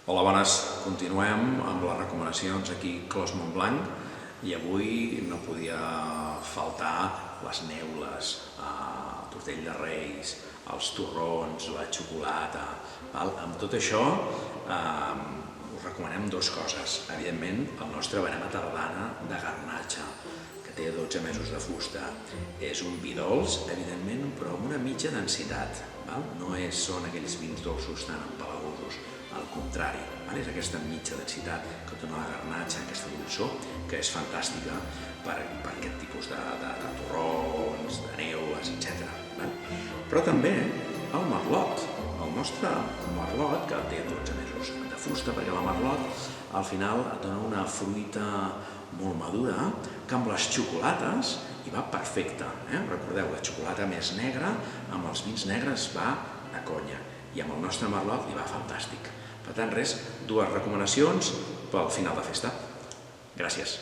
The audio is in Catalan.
Hola, bones. Continuem amb les recomanacions aquí Clos Montblanc i avui no podia faltar les neules, el tortell de reis, els torrons, la xocolata. Amb tot això us recomanem dues coses. Evidentment, el nostre verema tardana de garnatxa, que té 12 mesos de fusta. És un vi dolç, evidentment, però amb una mitja densitat. No són aquells vins dolços tan empalagosos, al contrari, és aquesta mitja densitat que dona la garnatxa, aquesta dolçor, que és fantàstica per aquest tipus de torrons, de neules, etc. Però també el merlot, el nostre merlot, que té 12 mesos de fusta, perquè la merlot al final et dona una fruita molt madura, que amb les xocolates hi va perfecte. Recordeu, la xocolata més negra amb els vins negres va a conya i amb el nostre merlot hi va fantàstic. Per tant, dues recomanacions pel final de festa. Gràcies.